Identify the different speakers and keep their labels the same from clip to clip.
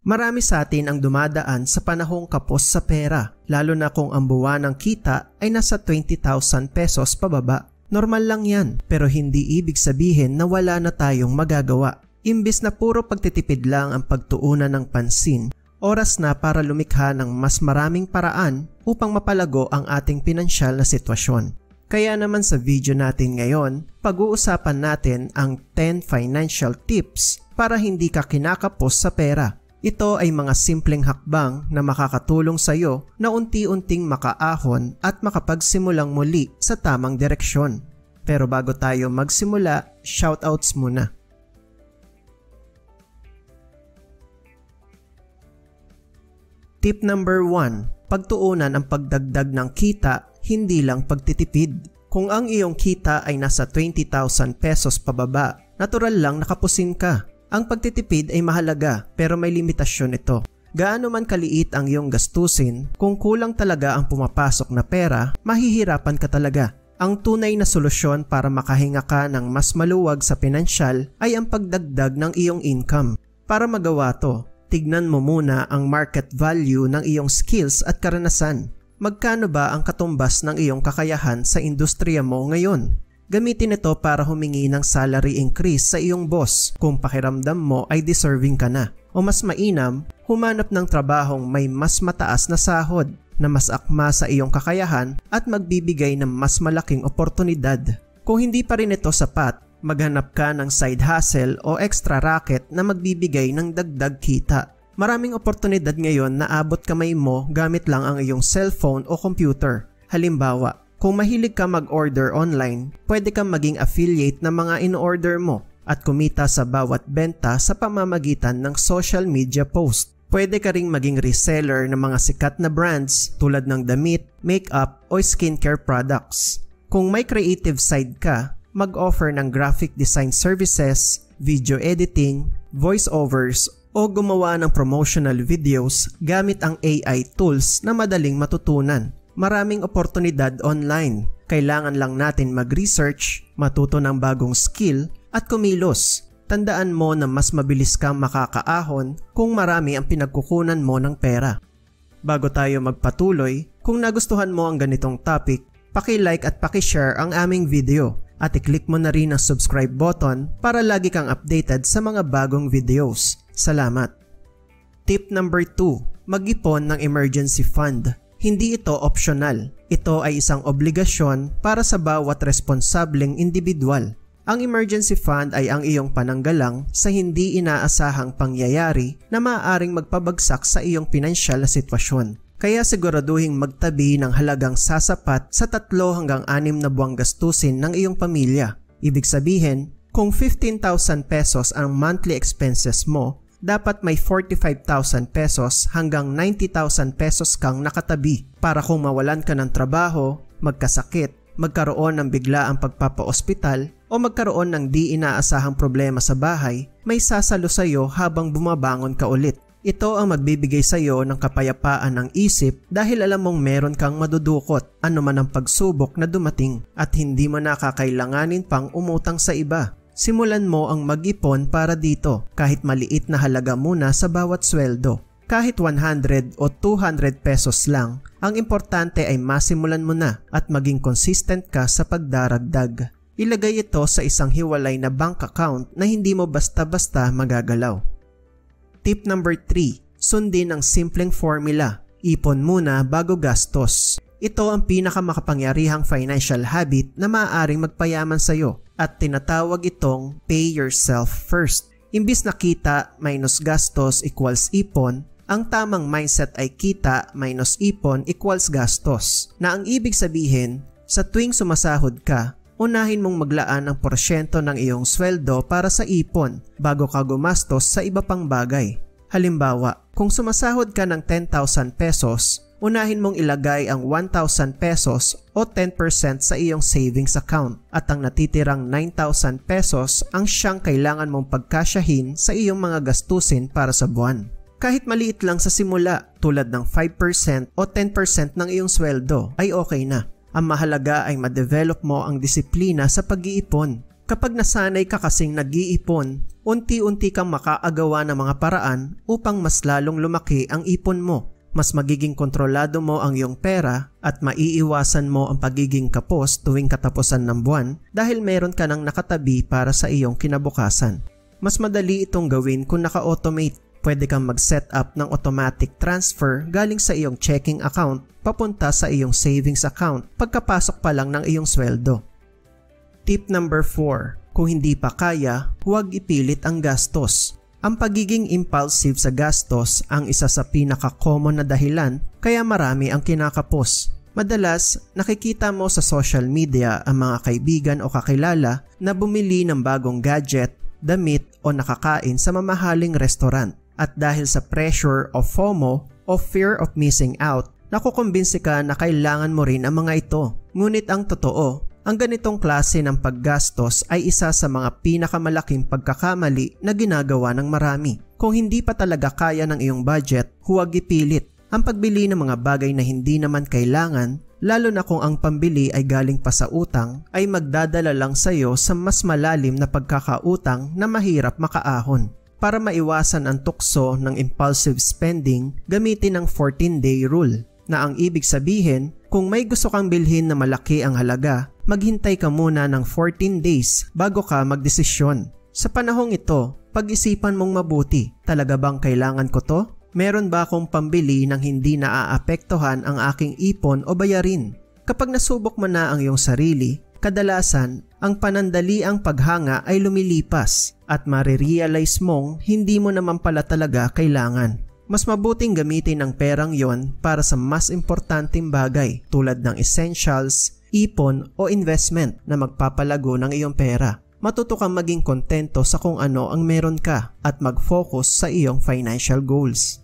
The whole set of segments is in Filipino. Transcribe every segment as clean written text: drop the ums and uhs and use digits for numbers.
Speaker 1: Marami sa atin ang dumadaan sa panahong kapos sa pera, lalo na kung ang buwan ng kita ay nasa 20,000 pesos pababa. Normal lang yan, pero hindi ibig sabihin na wala na tayong magagawa. Imbis na puro pagtitipid lang ang pagtuunan ng pansin, oras na para lumikha ng mas maraming paraan upang mapalago ang ating pinansyal na sitwasyon. Kaya naman sa video natin ngayon, pag-uusapan natin ang 10 financial tips para hindi ka kinakapos sa pera. Ito ay mga simpleng hakbang na makakatulong sa iyo na unti-unting makaahon at makapagsimulang muli sa tamang direksyon. Pero bago tayo magsimula, shoutouts muna. Tip number 1. Pagtuunan ang pagdagdag ng kita, hindi lang pagtitipid. Kung ang iyong kita ay nasa 20,000 pesos pababa, natural lang nakapusin ka. Ang pagtitipid ay mahalaga pero may limitasyon ito. Gaano man kaliit ang iyong gastusin, kung kulang talaga ang pumapasok na pera, mahihirapan ka talaga. Ang tunay na solusyon para makahinga ka ng mas maluwag sa pinansyal ay ang pagdagdag ng iyong income. Para magawa to, tignan mo muna ang market value ng iyong skills at karanasan. Magkano ba ang katumbas ng iyong kakayahan sa industriya mo ngayon? Gamitin ito para humingi ng salary increase sa iyong boss kung pakiramdam mo ay deserving ka na. O mas mainam, humanap ng trabahong may mas mataas na sahod na mas akma sa iyong kakayahan at magbibigay ng mas malaking oportunidad. Kung hindi pa rin ito sapat, maghanap ka ng side hustle o extra racket na magbibigay ng dagdag kita. Maraming oportunidad ngayon na abot kamay mo gamit lang ang iyong cellphone o computer. Halimbawa, kung mahilig ka mag-order online, pwede kang maging affiliate ng mga in-order mo at kumita sa bawat benta sa pamamagitan ng social media post. Pwede ka ring maging reseller ng mga sikat na brands tulad ng damit, makeup o skincare products. Kung may creative side ka, mag-offer ng graphic design services, video editing, voiceovers o gumawa ng promotional videos gamit ang AI tools na madaling matutunan. Maraming oportunidad online. Kailangan lang natin mag-research, matuto ng bagong skill at kumilos. Tandaan mo na mas mabilis kang makakaahon kung marami ang pinagkukunan mo ng pera. Bago tayo magpatuloy, kung nagustuhan mo ang ganitong topic, paki-like at paki-share ang aming video at i-click mo na rin ang subscribe button para lagi kang updated sa mga bagong videos. Salamat! Tip number 2. Mag-ipon ng emergency fund. Hindi ito optional. Ito ay isang obligasyon para sa bawat responsableng individual. Ang emergency fund ay ang iyong pananggalang sa hindi inaasahang pangyayari na maaaring magpabagsak sa iyong pinansyal na sitwasyon. Kaya siguraduhing magtabi ng halagang sasapat sa 3 hanggang 6 na buwang gastusin ng iyong pamilya. Ibig sabihin, kung 15,000 pesos ang monthly expenses mo, dapat may 45,000 pesos hanggang 90,000 pesos kang nakatabi para kung mawalan ka ng trabaho, magkasakit, magkaroon ng biglaang pagpapa-ospital o magkaroon ng di inaasahang problema sa bahay, may sasalo sa iyo habang bumabangon ka ulit. Ito ang magbibigay sa iyo ng kapayapaan ng isip dahil alam mong meron kang madudukot anuman ang pagsubok na dumating at hindi mo nakakailanganin pang umutang sa iba. Simulan mo ang mag-ipon para dito kahit maliit na halaga muna sa bawat sweldo. Kahit 100 o 200 pesos lang, ang importante ay masimulan mo na at maging consistent ka sa pagdaragdag. Ilagay ito sa isang hiwalay na bank account na hindi mo basta-basta magagalaw. Tip number 3. Sundin ang simpleng formula. Ipon muna bago gastos. Ito ang pinakamakapangyarihang financial habit na maaaring magpayaman sa iyo at tinatawag itong pay yourself first. Imbis na kita minus gastos equals ipon, ang tamang mindset ay kita minus ipon equals gastos. Na ang ibig sabihin, sa tuwing sumasahod ka, unahin mong maglaan ng porsyento ng iyong sweldo para sa ipon bago ka gumastos sa iba pang bagay. Halimbawa, kung sumasahod ka ng 10,000 pesos, unahin mong ilagay ang 1,000 pesos o 10% sa iyong savings account at ang natitirang 9,000 pesos ang siyang kailangan mong pagkasyahin sa iyong mga gastusin para sa buwan. Kahit maliit lang sa simula tulad ng 5% o 10% ng iyong sweldo ay okay na. Ang mahalaga ay ma-develop mo ang disiplina sa pag-iipon. Kapag nasanay ka kasing nag-iipon, unti-unti kang makaagawa ng mga paraan upang mas lalong lumaki ang ipon mo. Mas magiging kontrolado mo ang iyong pera at maiiwasan mo ang pagiging kapos tuwing katapusan ng buwan dahil meron ka nang nakatabi para sa iyong kinabukasan. Mas madali itong gawin kung naka-automate. Pwede kang mag-set up ng automatic transfer galing sa iyong checking account papunta sa iyong savings account pagkapasok pa lang ng iyong sweldo. Tip number 4. Kung hindi pa kaya, huwag ipilit ang gastos. Ang pagiging impulsive sa gastos ang isa sa pinaka-common na dahilan kaya marami ang kinakapos. Madalas, nakikita mo sa social media ang mga kaibigan o kakilala na bumili ng bagong gadget, damit o nakakain sa mamahaling restaurant. At dahil sa pressure o FOMO o fear of missing out, nakukumbinsi ka na kailangan mo rin ang mga ito. Ngunit ang totoo, ang ganitong klase ng paggastos ay isa sa mga pinakamalaking pagkakamali na ginagawa ng marami. Kung hindi pa talaga kaya ng iyong budget, huwag ipilit. Ang pagbili ng mga bagay na hindi naman kailangan, lalo na kung ang pambili ay galing pa sa utang, ay magdadala lang sa iyo sa mas malalim na pagkakautang na mahirap makaahon. Para maiwasan ang tukso ng impulsive spending, gamitin ang 14-day rule, na ang ibig sabihin, kung may gusto kang bilhin na malaki ang halaga, maghintay ka muna ng 14 days bago ka magdesisyon. Sa panahong ito, pag-isipan mong mabuti, talaga bang kailangan ko to? Meron ba akong pambili nang hindi naaapektuhan ang aking ipon o bayarin? Kapag nasubok mo na ang iyong sarili, kadalasan, ang panandaliang paghanga ay lumilipas at marirealize mong hindi mo naman pala talaga kailangan. Mas mabuting gamitin ang perang yon para sa mas importanteng bagay tulad ng essentials, ipon o investment na magpapalago ng iyong pera. Matuto kang maging kontento sa kung ano ang meron ka at mag-focus sa iyong financial goals.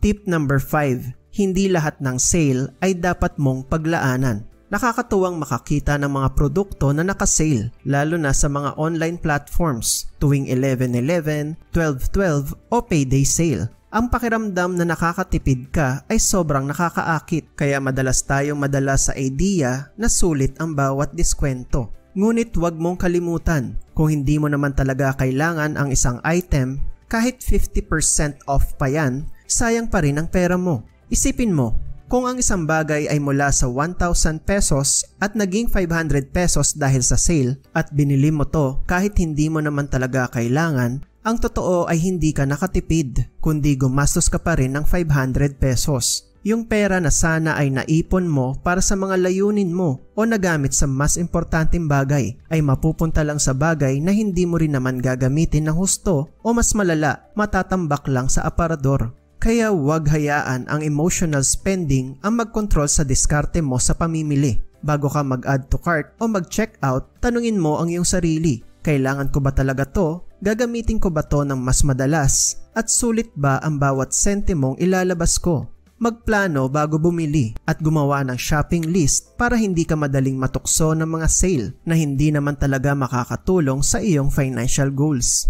Speaker 1: Tip number 5. Hindi lahat ng sale ay dapat mong paglaanan. Nakakatuwang makakita ng mga produkto na naka-sale, lalo na sa mga online platforms tuwing 11/11, 12/12 o payday sale. Ang pakiramdam na nakakatipid ka ay sobrang nakakaakit, kaya madalas tayong madala sa idea na sulit ang bawat diskwento. Ngunit huwag mong kalimutan, kung hindi mo naman talaga kailangan ang isang item, kahit 50% off pa yan, sayang pa rin ang pera mo. Isipin mo, kung ang isang bagay ay mula sa 1,000 pesos at naging 500 pesos dahil sa sale at binili mo to kahit hindi mo naman talaga kailangan, ang totoo ay hindi ka nakatipid, kundi gumastos ka pa rin ng 500 pesos. Yung pera na sana ay naipon mo para sa mga layunin mo o nagamit sa mas importanteng bagay ay mapupunta lang sa bagay na hindi mo rin naman gagamitin ng husto o mas malala, matatambak lang sa aparador. Kaya huwag hayaan ang emotional spending ang magkontrol sa diskarte mo sa pamimili. Bago ka mag-add to cart o mag-check out, tanungin mo ang iyong sarili. Kailangan ko ba talaga to? Gagamitin ko ba to ng mas madalas? At sulit ba ang bawat sentimong ilalabas ko? Magplano bago bumili at gumawa ng shopping list para hindi ka madaling matukso ng mga sale na hindi naman talaga makakatulong sa iyong financial goals.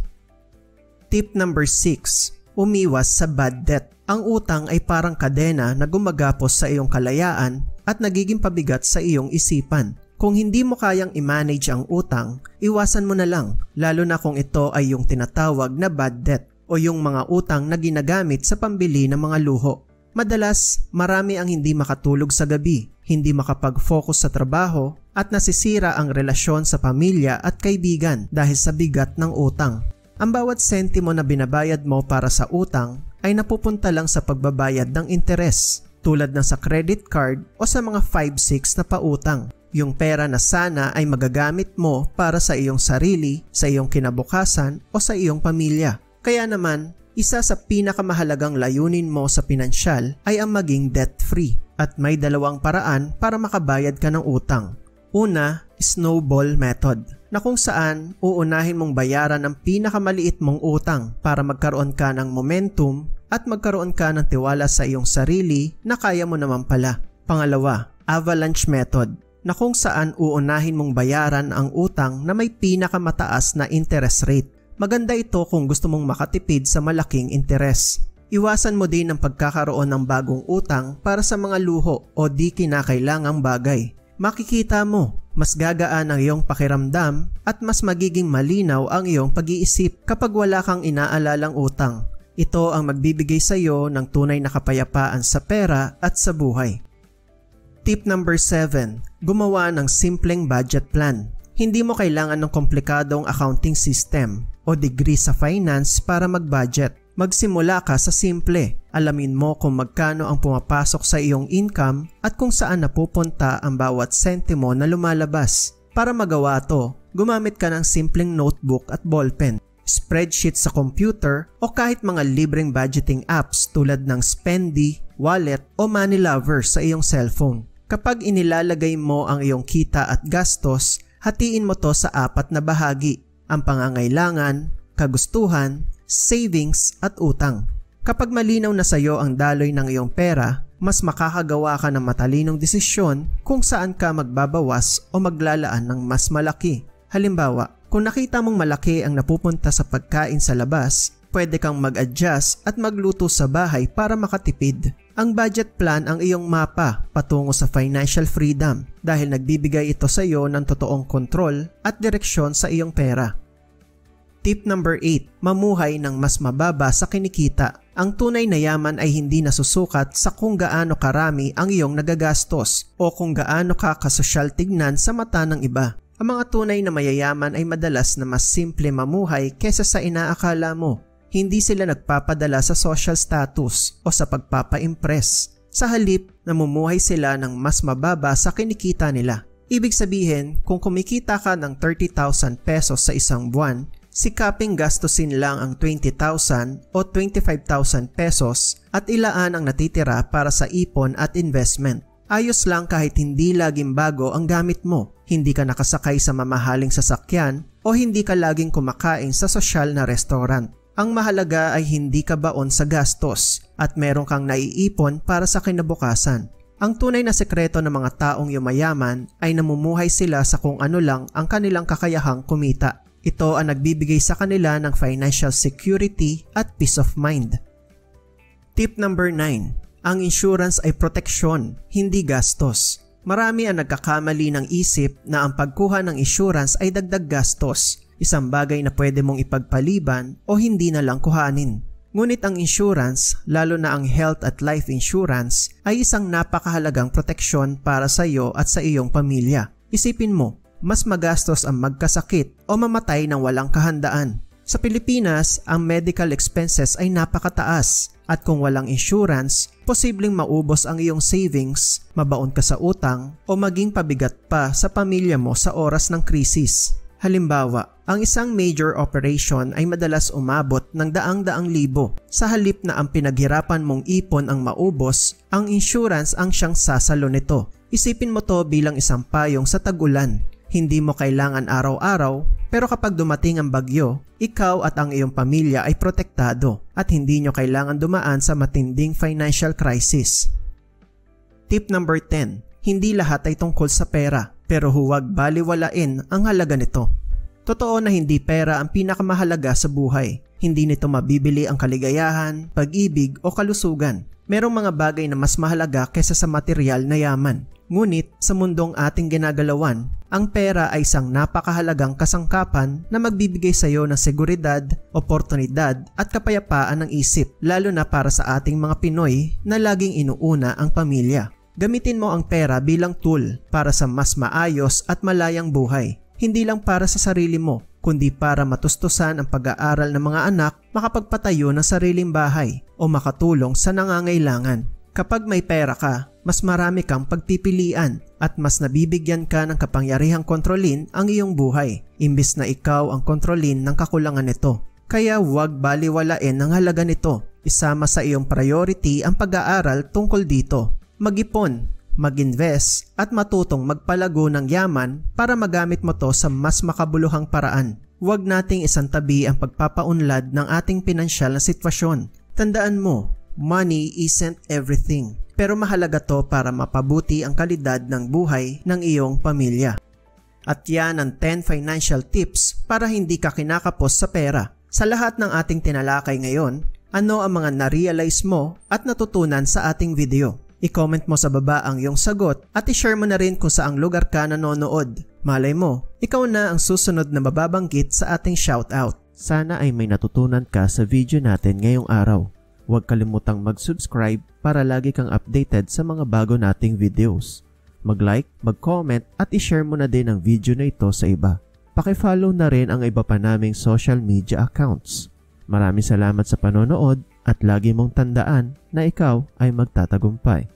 Speaker 1: Tip number 6. Umiwas sa bad debt. Ang utang ay parang kadena na gumagapos sa iyong kalayaan at nagiging pabigat sa iyong isipan. Kung hindi mo kayang i-manage ang utang, iwasan mo na lang, lalo na kung ito ay yung tinatawag na bad debt o yung mga utang na ginagamit sa pambili ng mga luho. Madalas, marami ang hindi makatulog sa gabi, hindi makapag-focus sa trabaho at nasisira ang relasyon sa pamilya at kaibigan dahil sa bigat ng utang. Ang bawat sentimo na binabayad mo para sa utang ay napupunta lang sa pagbabayad ng interes tulad ng sa credit card o sa mga 5-6 na pautang. Yung pera na sana ay magagamit mo para sa iyong sarili, sa iyong kinabukasan o sa iyong pamilya. Kaya naman, isa sa pinakamahalagang layunin mo sa pinansyal ay ang maging debt-free at may dalawang paraan para makabayad ka ng utang. Una, snowball method, na kung saan uunahin mong bayaran ang pinakamaliit mong utang para magkaroon ka ng momentum at magkaroon ka ng tiwala sa iyong sarili na kaya mo naman pala. Pangalawa, avalanche method, na kung saan uunahin mong bayaran ang utang na may pinakamataas na interest rate. Maganda ito kung gusto mong makatipid sa malaking interes. Iwasan mo din ang pagkakaroon ng bagong utang para sa mga luho o di kinakailangang bagay. makikita mo mas gagaan ang iyong pakiramdam at mas magiging malinaw ang iyong pag-iisip kapag wala kang inaalalang utang. Ito ang magbibigay sa iyo ng tunay na kapayapaan sa pera at sa buhay. Tip number 7. Gumawa ng simpleng budget plan. Hindi mo kailangan ng komplikadong accounting system o degree sa finance para mag-budget. Magsimula ka sa simple. Alamin mo kung magkano ang pumapasok sa iyong income at kung saan napupunta ang bawat sentimo na lumalabas. Para magawa to, gumamit ka ng simpleng notebook at ballpen, spreadsheet sa computer o kahit mga libreng budgeting apps tulad ng Spendy, Wallet o Money Lover sa iyong cellphone. Kapag inilalagay mo ang iyong kita at gastos, hatiin mo to sa 4 na bahagi: ang pangangailangan, kagustuhan, savings at utang. Kapag malinaw na sa iyo ang daloy ng iyong pera, mas makakagawa ka ng matalinong desisyon kung saan ka magbabawas o maglalaan ng mas malaki. Halimbawa, kung nakita mong malaki ang napupunta sa pagkain sa labas, pwede kang mag-adjust at magluto sa bahay para makatipid. Ang budget plan ang iyong mapa patungo sa financial freedom dahil nagbibigay ito sa iyo ng totoong kontrol at direksyon sa iyong pera. Tip number 8. Mamuhay ng mas mababa sa kinikita. Ang tunay na yaman ay hindi nasusukat sa kung gaano karami ang iyong nagagastos o kung gaano ka kasosyal tignan sa mata ng iba. Ang mga tunay na mayayaman ay madalas na mas simple mamuhay kesa sa inaakala mo. Hindi sila nagpapadala sa social status o sa pagpapa-impress. Sa halip, namumuhay sila ng mas mababa sa kinikita nila. Ibig sabihin, kung kumikita ka ng 30,000 pesos sa isang buwan, sikaping gastusin lang ang 20,000 o 25,000 pesos at ilaan ang natitira para sa ipon at investment. Ayos lang kahit hindi laging bago ang gamit mo, hindi ka nakasakay sa mamahaling sasakyan o hindi ka laging kumakain sa sosyal na restaurant. Ang mahalaga ay hindi ka baon sa gastos at meron kang naiipon para sa kinabukasan. Ang tunay na sekreto ng mga taong yumayaman ay namumuhay sila sa kung ano lang ang kanilang kakayahang kumita. Ito ang nagbibigay sa kanila ng financial security at peace of mind. Tip number 9. Ang insurance ay proteksyon, hindi gastos. Marami ang nagkakamali ng isip na ang pagkuha ng insurance ay dagdag gastos, isang bagay na pwede mong ipagpaliban o hindi na lang kuhanin. Ngunit ang insurance, lalo na ang health at life insurance, ay isang napakahalagang proteksyon para sa iyo at sa iyong pamilya. Isipin mo, mas magastos ang magkasakit o mamatay ng walang kahandaan. Sa Pilipinas, ang medical expenses ay napakataas at kung walang insurance, posibleng maubos ang iyong savings, mabaon ka sa utang o maging pabigat pa sa pamilya mo sa oras ng krisis. Halimbawa, ang isang major operation ay madalas umabot ng daang-daang libo. Sa halip na ang pinaghirapan mong ipon ang maubos, ang insurance ang siyang sasalo nito. Isipin mo to bilang isang payong sa tag-ulan. Hindi mo kailangan araw-araw, pero kapag dumating ang bagyo, ikaw at ang iyong pamilya ay protektado at hindi nyo kailangan dumaan sa matinding financial crisis. Tip number 10. Hindi lahat ay tungkol sa pera, pero huwag baliwalain ang halaga nito. Totoo na hindi pera ang pinakamahalaga sa buhay. Hindi nito mabibili ang kaligayahan, pag-ibig o kalusugan. Merong mga bagay na mas mahalaga kaysa sa material na yaman. Ngunit sa mundong ating ginagalawan, ang pera ay isang napakahalagang kasangkapan na magbibigay sa iyo ng seguridad, oportunidad at kapayapaan ng isip, lalo na para sa ating mga Pinoy na laging inuuna ang pamilya. Gamitin mo ang pera bilang tool para sa mas maayos at malayang buhay. Hindi lang para sa sarili mo, kundi para matustusan ang pag-aaral ng mga anak, makapagpatayo ng sariling bahay o makatulong sa nangangailangan. Kapag may pera ka, mas marami kang pagpipilian at mas nabibigyan ka ng kapangyarihang kontrolin ang iyong buhay, imbis na ikaw ang kontrolin ng kakulangan nito. Kaya huwag baliwalain ang halaga nito. Isama sa iyong priority ang pag-aaral tungkol dito. Mag-ipon, mag-invest at matutong magpalago ng yaman para magamit mo to sa mas makabuluhang paraan. Huwag nating isantabi ang pagpapaunlad ng ating pinansyal na sitwasyon. Tandaan mo, money isn't everything, pero mahalaga to para mapabuti ang kalidad ng buhay ng iyong pamilya. At yan ang 10 financial tips para hindi ka kinakapos sa pera. Sa lahat ng ating tinalakay ngayon, ano ang mga na-realize mo at natutunan sa ating video? I-comment mo sa baba ang iyong sagot at i-share mo na rin kung saang lugar ka nanonood. Malay mo, ikaw na ang susunod na mababanggit sa ating shoutout.
Speaker 2: Sana ay may natutunan ka sa video natin ngayong araw. Huwag kalimutang mag-subscribe para lagi kang updated sa mga bago nating videos. Mag-like, mag-comment at i-share mo na din ang video na ito sa iba. Paki-follow na rin ang iba pa naming social media accounts. Maraming salamat sa panonood at lagi mong tandaan na ikaw ay magtatagumpay.